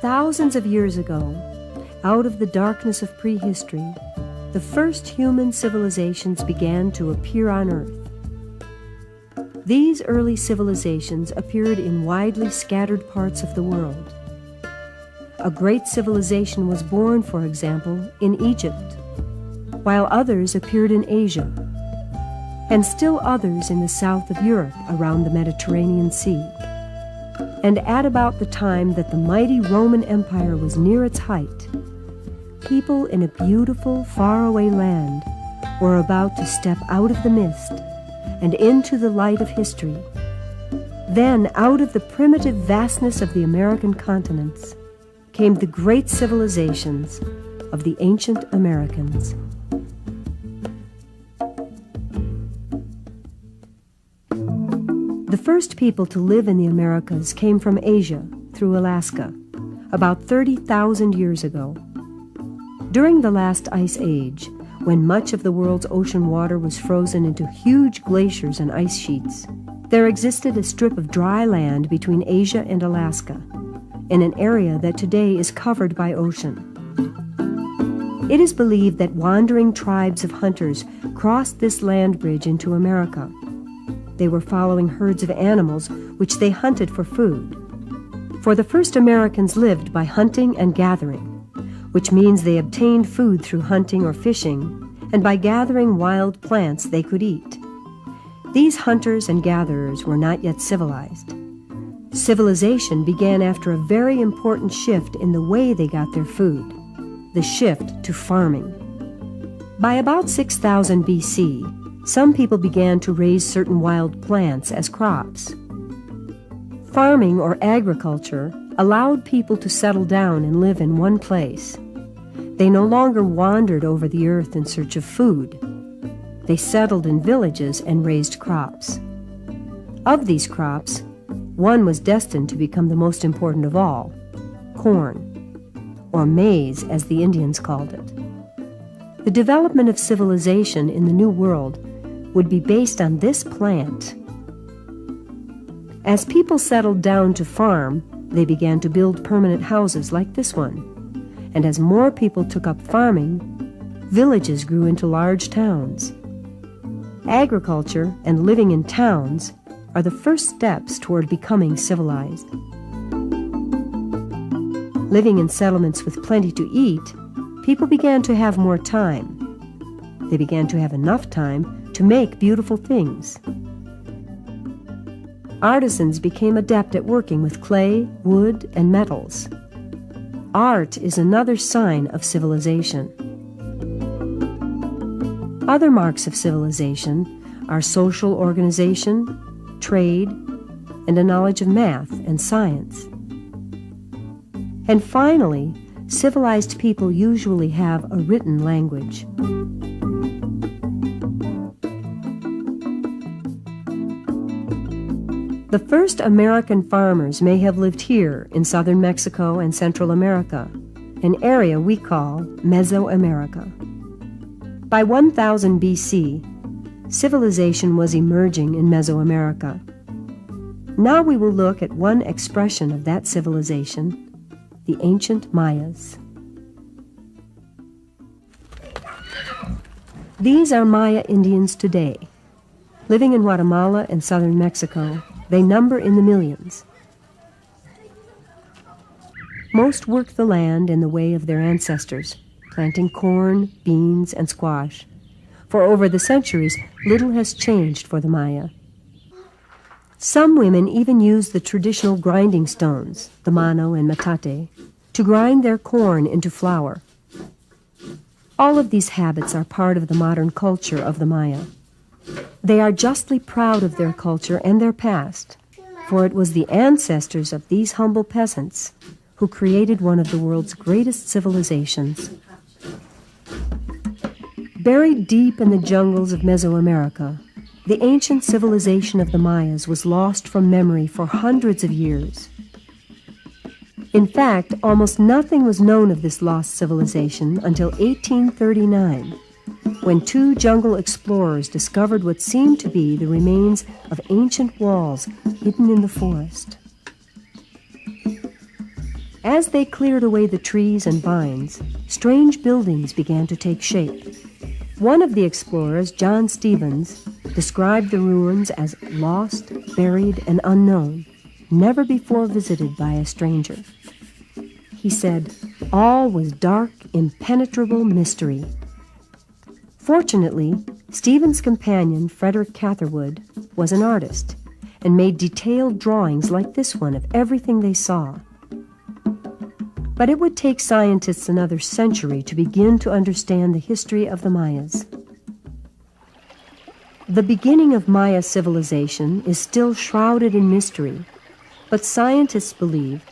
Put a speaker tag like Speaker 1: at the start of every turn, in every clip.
Speaker 1: Thousands of years ago, out of the darkness of prehistory, the first human civilizations began to appear on Earth. These early civilizations appeared in widely scattered parts of the world. A great civilization was born, for example, in Egypt, while others appeared in Asia, and still others in the south of Europe around the Mediterranean Sea. And at about the time that the mighty Roman Empire was near its height, people in a beautiful, faraway land were about to step out of the mist and into the light of history. Then, out of the primitive vastness of the American continents, came the great civilizations of the ancient Americans. The first people to live in the Americas came from Asia through Alaska, about 30,000 years ago. During the last ice age, when much of the world's ocean water was frozen into huge glaciers and ice sheets, there existed a strip of dry land between Asia and Alaska, in an area that today is covered by ocean. It is believed that wandering tribes of hunters crossed this land bridge into America. They were following herds of animals which they hunted for food. For the first Americans lived by hunting and gathering, which means they obtained food through hunting or fishing, and by gathering wild plants they could eat. These hunters and gatherers were not yet civilized. Civilization began after a very important shift in the way they got their food, the shift to farming. By about 6000 BC, some people began to raise certain wild plants as crops. Farming or agriculture allowed people to settle down and live in one place. They no longer wandered over the earth in search of food. They settled in villages and raised crops. Of these crops, one was destined to become the most important of all, corn, or maize as the Indians called it. The development of civilization in the New World would be based on this plant. As people settled down to farm, they began to build permanent houses like this one. And as more people took up farming, villages grew into large towns. Agriculture and living in towns are the first steps toward becoming civilized. Living in settlements with plenty to eat, people began to have more time. They began to have enough time to make beautiful things. Artisans became adept at working with clay, wood, and metals. Art is another sign of civilization. Other marks of civilization are social organization, trade, and a knowledge of math and science. And finally, civilized people usually have a written language. The first American farmers may have lived here in southern Mexico and Central America, an area we call Mesoamerica. By 1000 BC, civilization was emerging in Mesoamerica. Now we will look at one expression of that civilization, the ancient Mayas. These are Maya Indians today. Living in Guatemala and southern Mexico, they number in the millions. Most work the land in the way of their ancestors, planting corn, beans, and squash. For over the centuries, little has changed for the Maya. Some women even use the traditional grinding stones, the mano and metate, to grind their corn into flour. All of these habits are part of the modern culture of the Maya. They are justly proud of their culture and their past, for it was the ancestors of these humble peasants who created one of the world's greatest civilizations. Buried deep in the jungles of Mesoamerica, the ancient civilization of the Mayas was lost from memory for hundreds of years. In fact, almost nothing was known of this lost civilization until 1839, when two jungle explorers discovered what seemed to be the remains of ancient walls hidden in the forest. As they cleared away the trees and vines, strange buildings began to take shape. One of the explorers, John Stevens, described the ruins as lost, buried, and unknown, never before visited by a stranger. He said, all was dark, impenetrable mystery. Fortunately, Stevens' companion, Frederick Catherwood, was an artist and made detailed drawings like this one of everything they saw. But it would take scientists another century to begin to understand the history of the Mayas. The beginning of Maya civilization is still shrouded in mystery, but scientists believe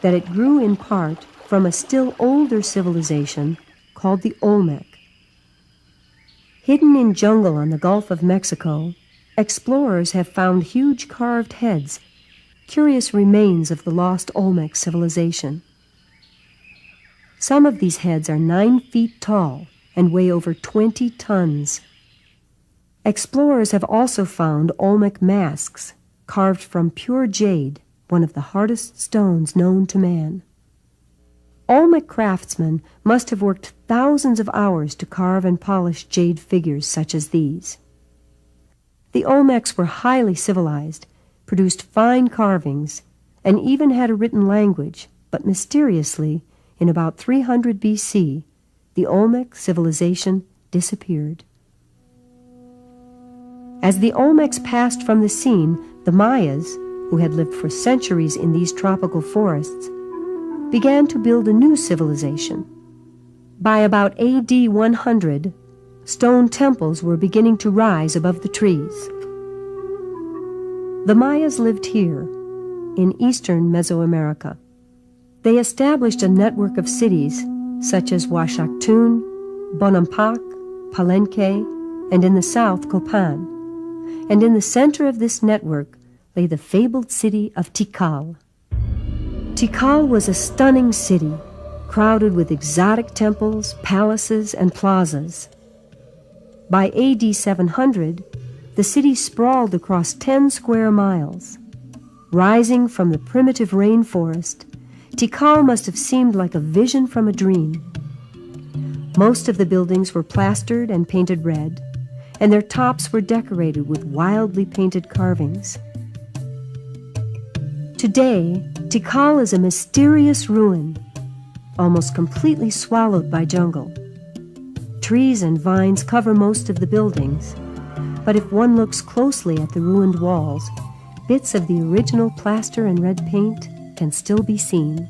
Speaker 1: that it grew in part from a still older civilization called the Olmec. Hidden in jungle on the Gulf of Mexico, explorers have found huge carved heads, curious remains of the lost Olmec civilization. Some of these heads are 9 feet tall and weigh over 20 tons. Explorers have also found Olmec masks carved from pure jade, one of the hardest stones known to man. Olmec craftsmen must have worked thousands of hours to carve and polish jade figures such as these. The Olmecs were highly civilized, produced fine carvings, and even had a written language, but mysteriously, in about 300 BC, the Olmec civilization disappeared. As the Olmecs passed from the scene, the Mayas, who had lived for centuries in these tropical forests, began to build a new civilization. By about AD 100, stone temples were beginning to rise above the trees. The Mayas lived here, in eastern Mesoamerica. They established a network of cities such as Huacactun, Bonampak, Palenque, and in the south, Copan. And in the center of this network lay the fabled city of Tikal. Tikal was a stunning city, crowded with exotic temples, palaces, and plazas. By AD 700, the city sprawled across 10 square miles. Rising from the primitive rainforest, Tikal must have seemed like a vision from a dream. Most of the buildings were plastered and painted red, and their tops were decorated with wildly painted carvings. Today, Tikal is a mysterious ruin, almost completely swallowed by jungle. Trees and vines cover most of the buildings, but if one looks closely at the ruined walls, bits of the original plaster and red paint can still be seen.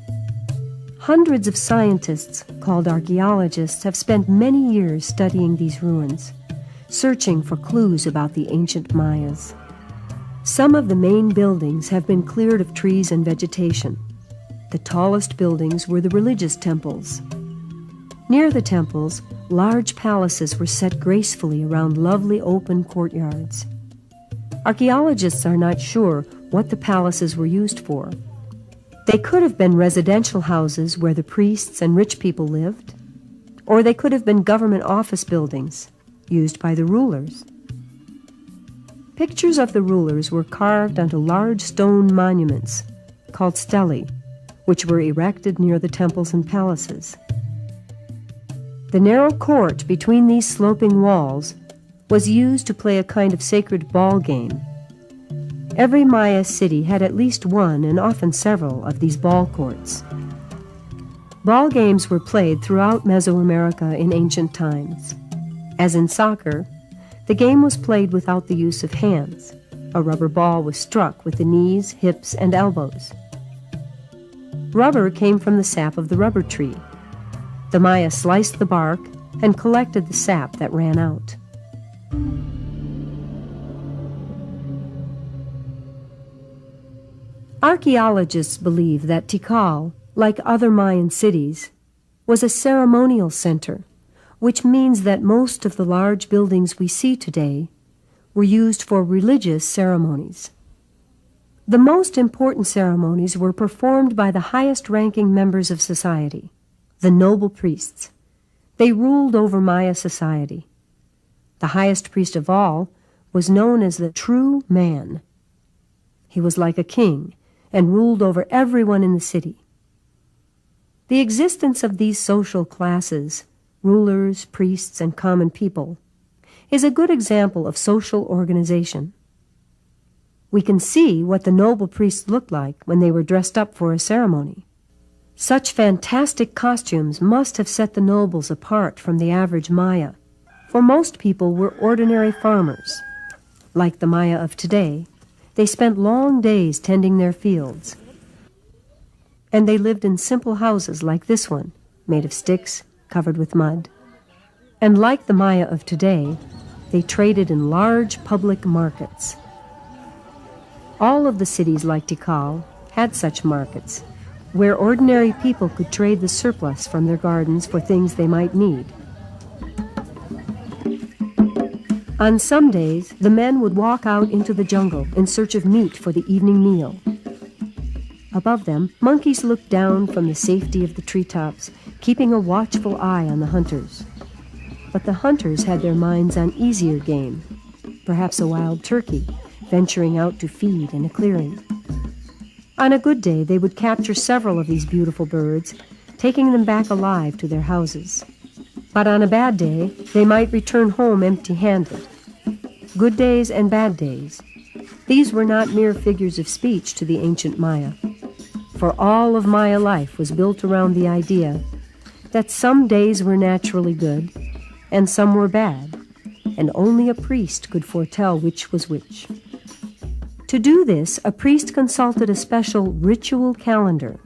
Speaker 1: Hundreds of scientists, called archaeologists, have spent many years studying these ruins, searching for clues about the ancient Mayas. Some of the main buildings have been cleared of trees and vegetation. The tallest buildings were the religious temples. Near the temples, large palaces were set gracefully around lovely open courtyards. Archaeologists are not sure what the palaces were used for. They could have been residential houses where the priests and rich people lived, or they could have been government office buildings used by the rulers. Pictures of the rulers were carved onto large stone monuments called stelae, which were erected near the temples and palaces. The narrow court between these sloping walls was used to play a kind of sacred ball game. Every Maya city had at least one, and often several, of these ball courts. Ball games were played throughout Mesoamerica in ancient times. As in soccer, the game was played without the use of hands. A rubber ball was struck with the knees, hips, and elbows. Rubber came from the sap of the rubber tree. The Maya sliced the bark and collected the sap that ran out. Archaeologists believe that Tikal, like other Mayan cities, was a ceremonial center, which means that most of the large buildings we see today were used for religious ceremonies. The most important ceremonies were performed by the highest-ranking members of society, the noble priests. They ruled over Maya society. The highest priest of all was known as the true man. He was like a king and ruled over everyone in the city. The existence of these social classes, rulers, priests, and common people, is a good example of social organization. We can see what the noble priests looked like when they were dressed up for a ceremony. Such fantastic costumes must have set the nobles apart from the average Maya, for most people were ordinary farmers. Like the Maya of today, they spent long days tending their fields, and they lived in simple houses like this one, made of sticks covered with mud. And like the Maya of today, they traded in large public markets. All of the cities like Tikal had such markets, where ordinary people could trade the surplus from their gardens for things they might need. On some days, the men would walk out into the jungle in search of meat for the evening meal. Above them, monkeys looked down from the safety of the treetops, keeping a watchful eye on the hunters. But the hunters had their minds on easier game, perhaps a wild turkey, venturing out to feed in a clearing. On a good day, they would capture several of these beautiful birds, taking them back alive to their houses. But on a bad day, they might return home empty-handed. Good days and bad days. These were not mere figures of speech to the ancient Maya, for all of Maya life was built around the idea that some days were naturally good and some were bad, and only a priest could foretell which was which. To do this, a priest consulted a special ritual calendar,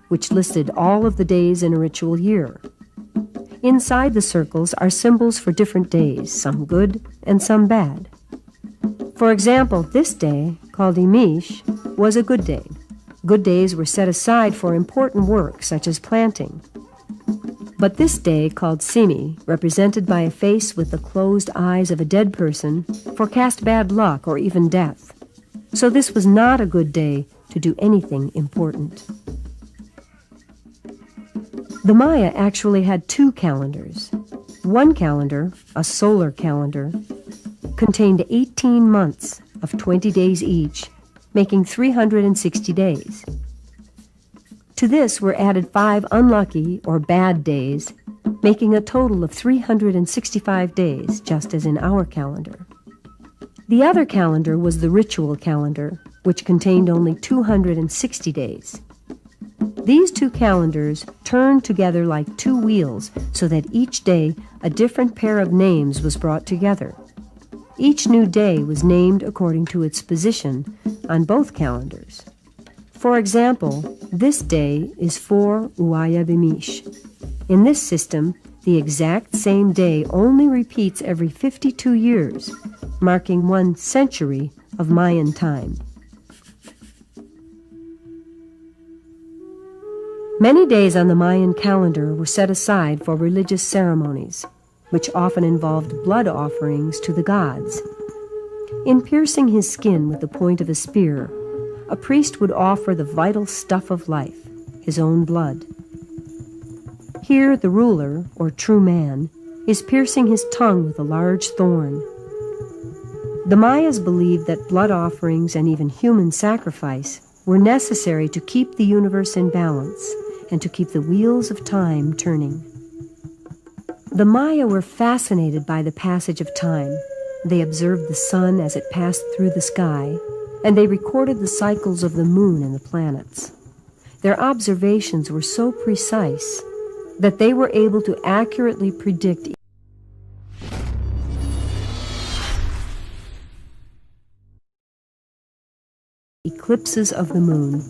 Speaker 1: which listed all of the days in a ritual year. Inside the circles are symbols for different days, some good and some bad. For example, this day, called Imish, was a good day. Good days were set aside for important work, such as planting. But this day, called Simi, represented by a face with the closed eyes of a dead person, forecast bad luck or even death. So this was not a good day to do anything important. The Maya actually had two calendars. One calendar, a solar calendar, contained 18 months of 20 days each, making 360 days. To this were added 5 unlucky or bad days, making a total of 365 days, just as in our calendar. The other calendar was the ritual calendar, which contained only 260 days. These two calendars turned together like two wheels so that each day a different pair of names was brought together. Each new day was named according to its position on both calendars. For example, this day is 4 Uaya Bimish. In this system, the exact same day only repeats every 52 years, marking 1 century of Mayan time. Many days on the Mayan calendar were set aside for religious ceremonies, which often involved blood offerings to the gods. In piercing his skin with the point of a spear, a priest would offer the vital stuff of life, his own blood. Here the ruler, or true man, is piercing his tongue with a large thorn. The Mayas believed that blood offerings and even human sacrifice were necessary to keep the universe in balance and to keep the wheels of time turning. The Maya were fascinated by the passage of time. They observed the sun as it passed through the sky, and they recorded the cycles of the moon and the planets. Their observations were so precise that they were able to accurately predict eclipses of the moon.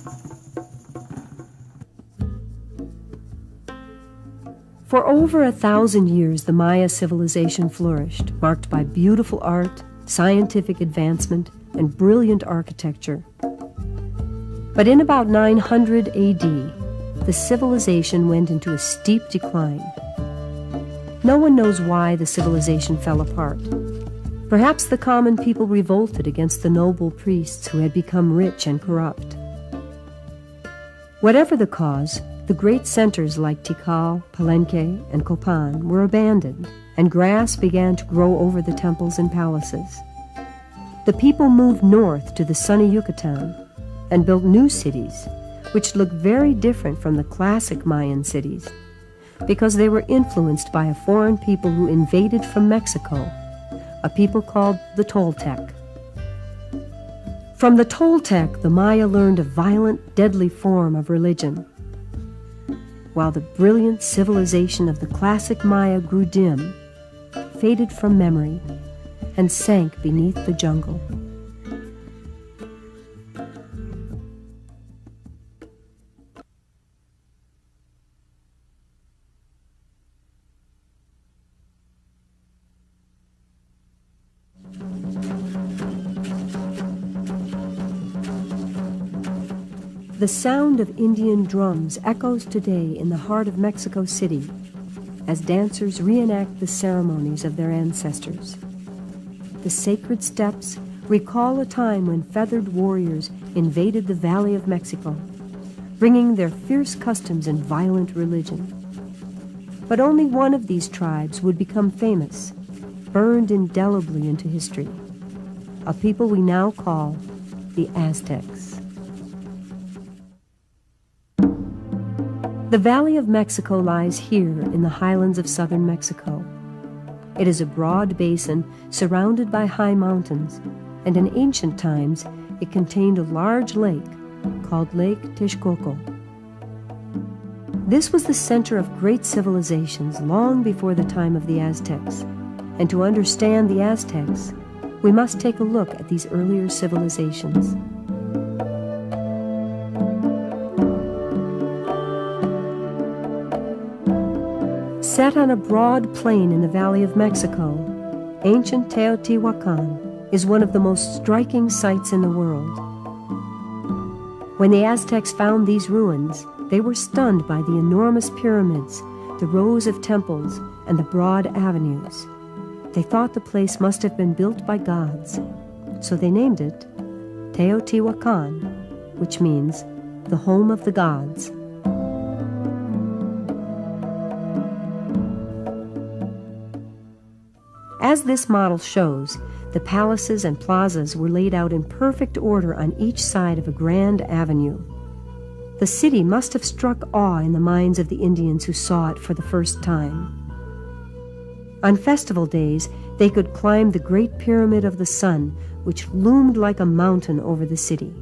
Speaker 1: For over 1,000 years, the Maya civilization flourished, marked by beautiful art, scientific advancement, and brilliant architecture. But in about 900 AD, the civilization went into a steep decline. No one knows why the civilization fell apart. Perhaps the common people revolted against the noble priests who had become rich and corrupt. Whatever the cause, the great centers like Tikal, Palenque, and Copan were abandoned, and grass began to grow over the temples and palaces. The people moved north to the sunny Yucatan and built new cities, which look very different from the classic Mayan cities, because they were influenced by a foreign people who invaded from Mexico, a people called the Toltec. From the Toltec, the Maya learned a violent, deadly form of religion, while the brilliant civilization of the classic Maya grew dim, faded from memory, and sank beneath the jungle. The sound of Indian drums echoes today in the heart of Mexico City as dancers reenact the ceremonies of their ancestors. The sacred steps recall a time when feathered warriors invaded the Valley of Mexico, bringing their fierce customs and violent religion. But only one of these tribes would become famous, burned indelibly into history, a people we now call the Aztecs. The Valley of Mexico lies here in the highlands of southern Mexico. It is a broad basin surrounded by high mountains, and in ancient times it contained a large lake called Lake Texcoco. This was the center of great civilizations long before the time of the Aztecs, and to understand the Aztecs, we must take a look at these earlier civilizations. Set on a broad plain in the Valley of Mexico, ancient Teotihuacan is one of the most striking sights in the world. When the Aztecs found these ruins, they were stunned by the enormous pyramids, the rows of temples, and the broad avenues. They thought the place must have been built by gods, so they named it Teotihuacan, which means the home of the gods. As this model shows, the palaces and plazas were laid out in perfect order on each side of a grand avenue. The city must have struck awe in the minds of the Indians who saw it for the first time. On festival days, they could climb the Great Pyramid of the Sun, which loomed like a mountain over the city.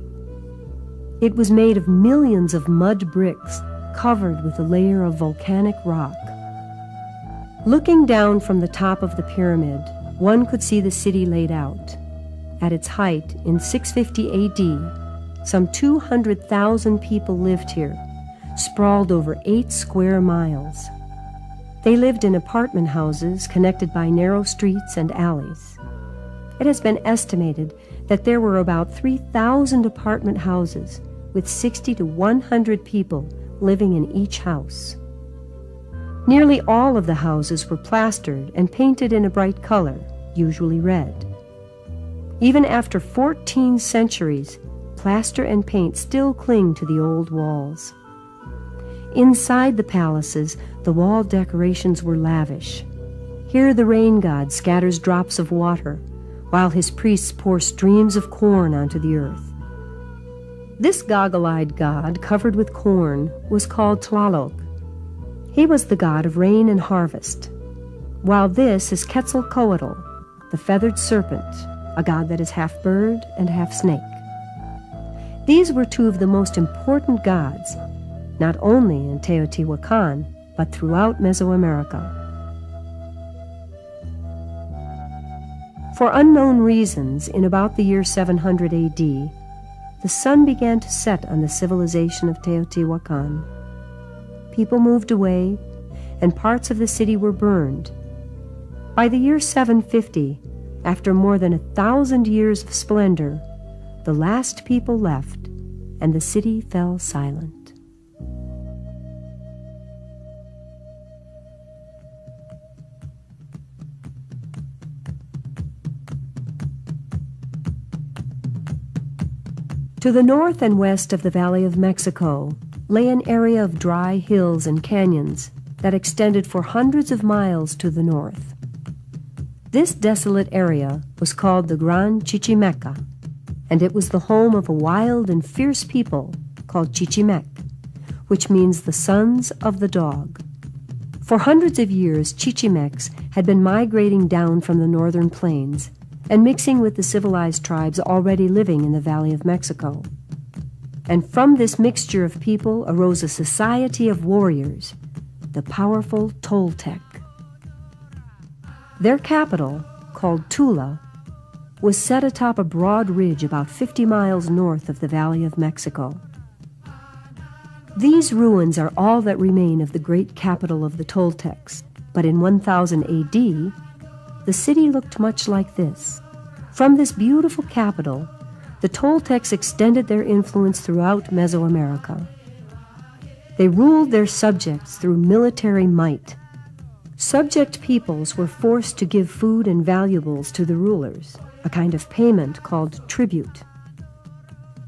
Speaker 1: It was made of millions of mud bricks covered with a layer of volcanic rock. Looking down from the top of the pyramid, one could see the city laid out. At its height, in 650 AD, some 200,000 people lived here, sprawled over 8 square miles. They lived in apartment houses connected by narrow streets and alleys. It has been estimated that there were about 3,000 apartment houses with 60 to 100 people living in each house. Nearly all of the houses were plastered and painted in a bright color, usually red. Even after 14 centuries, plaster and paint still cling to the old walls. Inside the palaces, the wall decorations were lavish. Here the rain god scatters drops of water, while his priests pour streams of corn onto the earth. This goggle-eyed god, covered with corn, was called Tlaloc. He was the god of rain and harvest, while this is Quetzalcoatl, the feathered serpent, a god that is half bird and half snake. These were two of the most important gods, not only in Teotihuacan, but throughout Mesoamerica. For unknown reasons, in about the year 700 AD, the sun began to set on the civilization of Teotihuacan. People moved away, and parts of the city were burned. By the year 750, after more than 1,000 years of splendor, the last people left, and the city fell silent. To the north and west of the Valley of Mexico lay an area of dry hills and canyons that extended for hundreds of miles to the north. This desolate area was called the Gran Chichimeca, and it was the home of a wild and fierce people called Chichimec, which means the sons of the dog. For hundreds of years, Chichimecs had been migrating down from the northern plains and mixing with the civilized tribes already living in the Valley of Mexico. And from this mixture of people arose a society of warriors, the powerful Toltec. Their capital, called Tula, was set atop a broad ridge about 50 miles north of the Valley of Mexico. These ruins are all that remain of the great capital of the Toltecs, but in 1000 AD, the city looked much like this. From this beautiful capital, the Toltecs extended their influence throughout Mesoamerica. They ruled their subjects through military might. Subject peoples were forced to give food and valuables to the rulers, a kind of payment called tribute.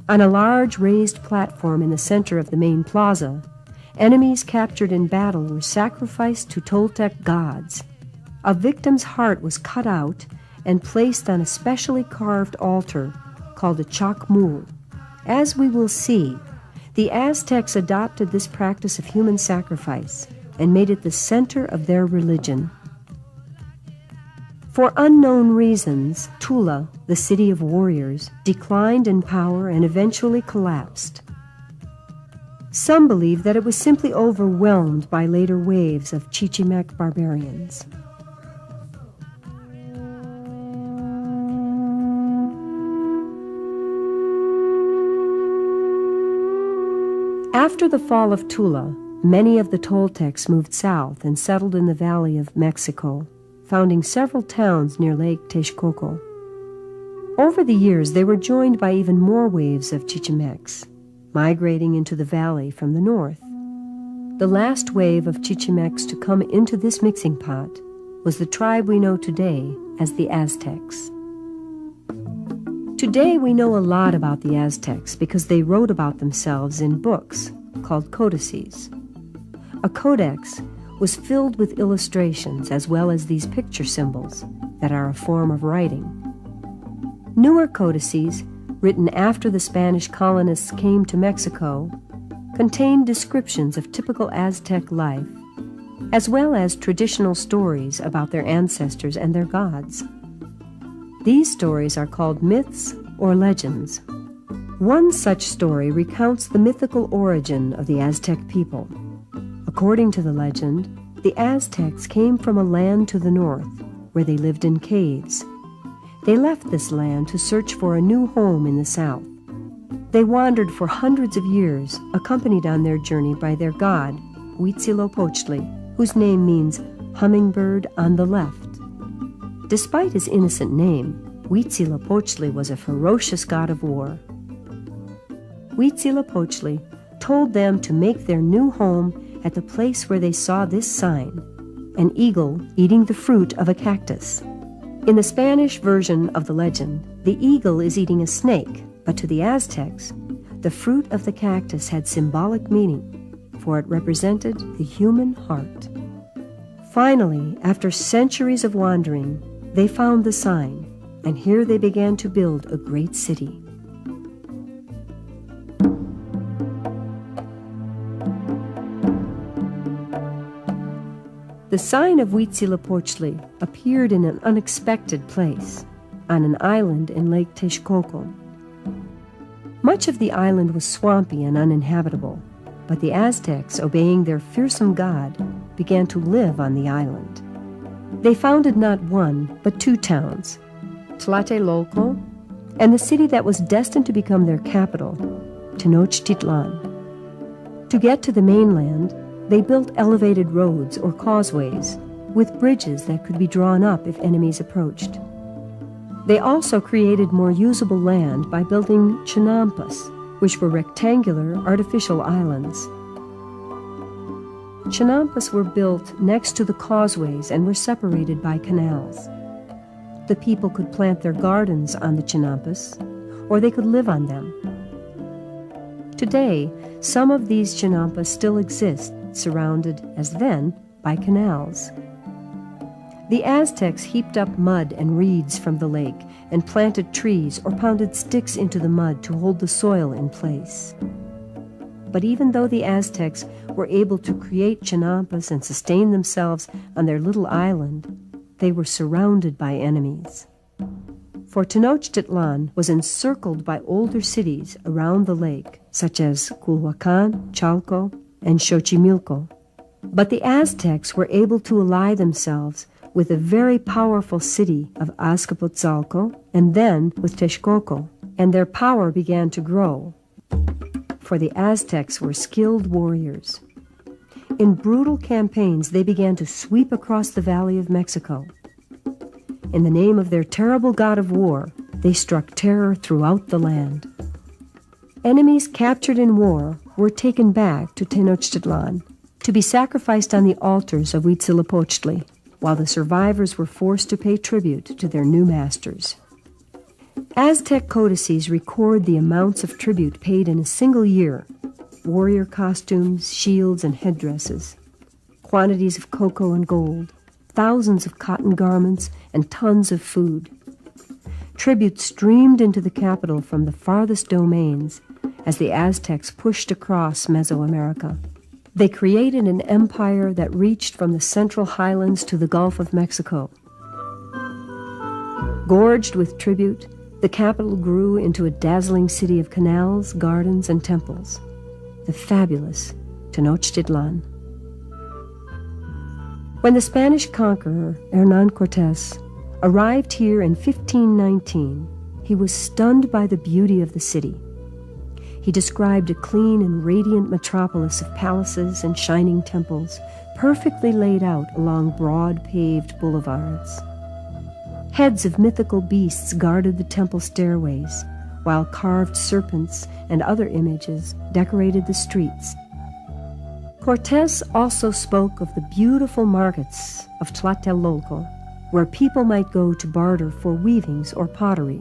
Speaker 1: On a large raised platform in the center of the main plaza, enemies captured in battle were sacrificed to Toltec gods. A victim's heart was cut out and placed on a specially carved altar called a chacmul. As we will see, the Aztecs adopted this practice of human sacrifice and made it the center of their religion. For unknown reasons, Tula, the city of warriors, declined in power and eventually collapsed. Some believe that it was simply overwhelmed by later waves of Chichimec barbarians. After the fall of Tula, many of the Toltecs moved south and settled in the Valley of Mexico, founding several towns near Lake Texcoco. Over the years, they were joined by even more waves of Chichimecs, migrating into the valley from the north. The last wave of Chichimecs to come into this mixing pot was the tribe we know today as the Aztecs. Today we know a lot about the Aztecs because they wrote about themselves in books called codices. A codex was filled with illustrations as well as these picture symbols that are a form of writing. Newer codices, written after the Spanish colonists came to Mexico, contain descriptions of typical Aztec life, as well as traditional stories about their ancestors and their gods. These stories are called myths or legends. One such story recounts the mythical origin of the Aztec people. According to the legend, the Aztecs came from a land to the north where they lived in caves. They left this land to search for a new home in the south. They wandered for hundreds of years, accompanied on their journey by their god, Huitzilopochtli, whose name means hummingbird on the left. Despite his innocent name, Huitzilopochtli was a ferocious god of war. Huitzilopochtli told them to make their new home at the place where they saw this sign, an eagle eating the fruit of a cactus. In the Spanish version of the legend, the eagle is eating a snake, but to the Aztecs, the fruit of the cactus had symbolic meaning, for it represented the human heart. Finally, after centuries of wandering, they found the sign, and here they began to build a great city. The sign of Huitzilopochtli appeared in an unexpected place, on an island in Lake Texcoco. Much of the island was swampy and uninhabitable, but the Aztecs, obeying their fearsome god, began to live on the island. They founded not one, but two towns, Tlatelolco and the city that was destined to become their capital, Tenochtitlan. To get to the mainland, they built elevated roads or causeways with bridges that could be drawn up if enemies approached. They also created more usable land by building chinampas, which were rectangular artificial islands. Chinampas were built next to the causeways and were separated by canals. The people could plant their gardens on the chinampas, or they could live on them. Today, some of these chinampas still exist, surrounded, as then, by canals. The Aztecs heaped up mud and reeds from the lake and planted trees or pounded sticks into the mud to hold the soil in place. But even though the Aztecs were able to create chinampas and sustain themselves on their little island, they were surrounded by enemies. For Tenochtitlan was encircled by older cities around the lake, such as Culhuacan, Chalco, and Xochimilco. But the Aztecs were able to ally themselves with a very powerful city of Azcapotzalco and then with Texcoco, and their power began to grow. For the Aztecs were skilled warriors. In brutal campaigns, they began to sweep across the Valley of Mexico. In the name of their terrible god of war, they struck terror throughout the land. Enemies captured in war were taken back to Tenochtitlan to be sacrificed on the altars of Huitzilopochtli, while the survivors were forced to pay tribute to their new masters. Aztec codices record the amounts of tribute paid in a single year: warrior costumes, shields, and headdresses, quantities of cocoa and gold, thousands of cotton garments, and tons of food. Tribute streamed into the capital from the farthest domains as the Aztecs pushed across Mesoamerica. They created an empire that reached from the central highlands to the Gulf of Mexico. Gorged with tribute, the capital grew into a dazzling city of canals, gardens, and temples, the fabulous Tenochtitlan. When the Spanish conqueror, Hernán Cortés, arrived here in 1519, he was stunned by the beauty of the city. He described a clean and radiant metropolis of palaces and shining temples, perfectly laid out along broad paved boulevards. Heads of mythical beasts guarded the temple stairways, while carved serpents and other images decorated the streets. Cortés also spoke of the beautiful markets of Tlatelolco, where people might go to barter for weavings or pottery,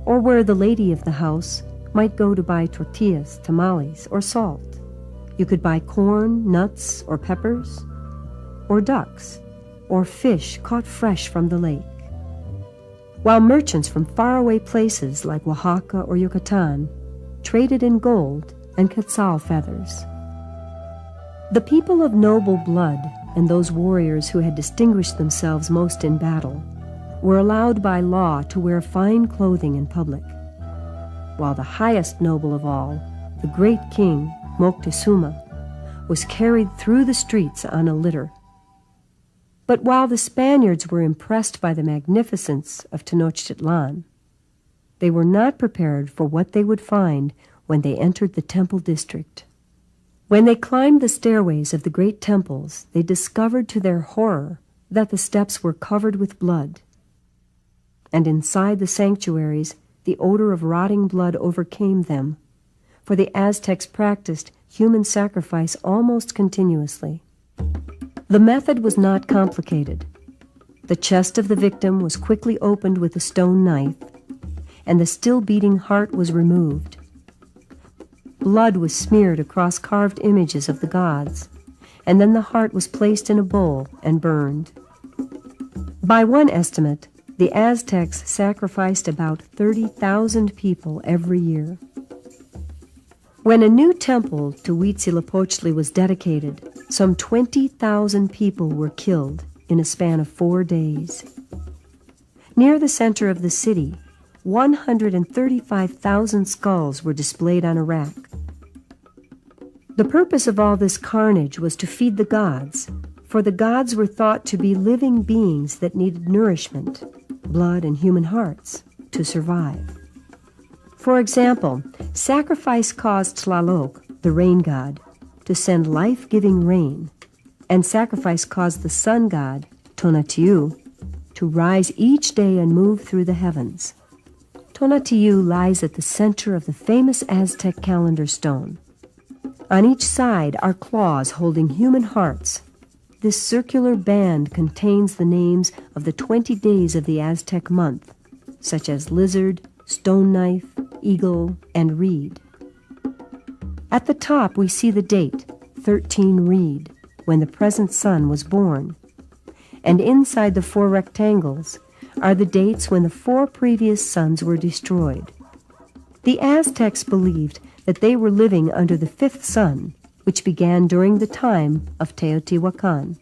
Speaker 1: or where the lady of the house might go to buy tortillas, tamales, or salt. You could buy corn, nuts, or peppers, or ducks, or fish caught fresh from the lake. While merchants from faraway places like Oaxaca or Yucatan traded in gold and quetzal feathers. The people of noble blood and those warriors who had distinguished themselves most in battle were allowed by law to wear fine clothing in public, while the highest noble of all, the great king Moctezuma, was carried through the streets on a litter. But while the Spaniards were impressed by the magnificence of Tenochtitlan, they were not prepared for what they would find when they entered the temple district. When they climbed the stairways of the great temples, they discovered to their horror that the steps were covered with blood. And inside the sanctuaries, the odor of rotting blood overcame them, for the Aztecs practiced human sacrifice almost continuously. The method was not complicated. The chest of the victim was quickly opened with a stone knife, and the still-beating heart was removed. Blood was smeared across carved images of the gods, and then the heart was placed in a bowl and burned. By one estimate, the Aztecs sacrificed about 30,000 people every year. When a new temple to Huitzilopochtli was dedicated, some 20,000 people were killed in a span of 4 days. Near the center of the city, 135,000 skulls were displayed on a rack. The purpose of all this carnage was to feed the gods, for the gods were thought to be living beings that needed nourishment, blood and human hearts, to survive. For example, sacrifice caused Tlaloc, the rain god, to send life-giving rain, and sacrifice caused the sun god, Tonatiuh, to rise each day and move through the heavens. Tonatiuh lies at the center of the famous Aztec calendar stone. On each side are claws holding human hearts. This circular band contains the names of the 20 days of the Aztec month, such as lizard, stone knife, eagle, and reed. At the top we see the date, 13 Reed, when the present sun was born, and inside the 4 rectangles are the dates when the 4 previous suns were destroyed. The Aztecs believed that they were living under the fifth sun, which began during the time of Teotihuacan.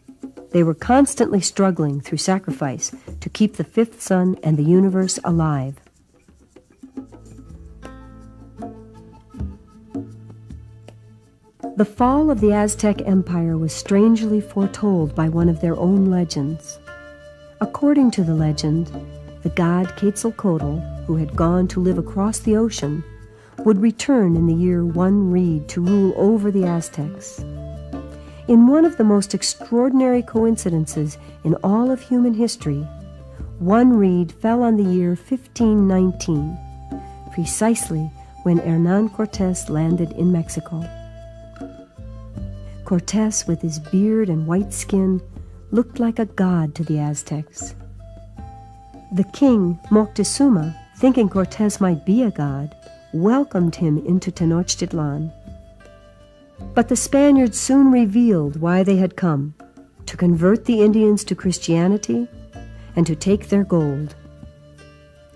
Speaker 1: They were constantly struggling through sacrifice to keep the fifth sun and the universe alive. The fall of the Aztec Empire was strangely foretold by one of their own legends. According to the legend, the god Quetzalcoatl, who had gone to live across the ocean, would return in the year 1 Reed to rule over the Aztecs. In one of the most extraordinary coincidences in all of human history, 1 Reed fell on the year 1519, precisely when Hernán Cortés landed in Mexico. Cortés, with his beard and white skin, looked like a god to the Aztecs. The king, Moctezuma, thinking Cortés might be a god, welcomed him into Tenochtitlan. But the Spaniards soon revealed why they had come: to convert the Indians to Christianity and to take their gold.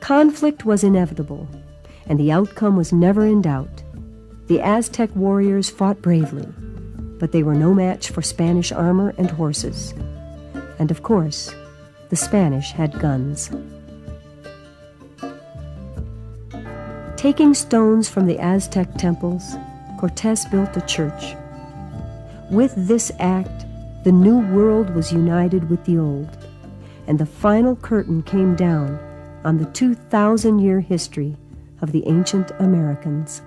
Speaker 1: Conflict was inevitable, and the outcome was never in doubt. The Aztec warriors fought bravely, but they were no match for Spanish armor and horses. And of course, the Spanish had guns. Taking stones from the Aztec temples, Cortés built a church. With this act, the new world was united with the old, and the final curtain came down on the 2,000-year history of the ancient Americans.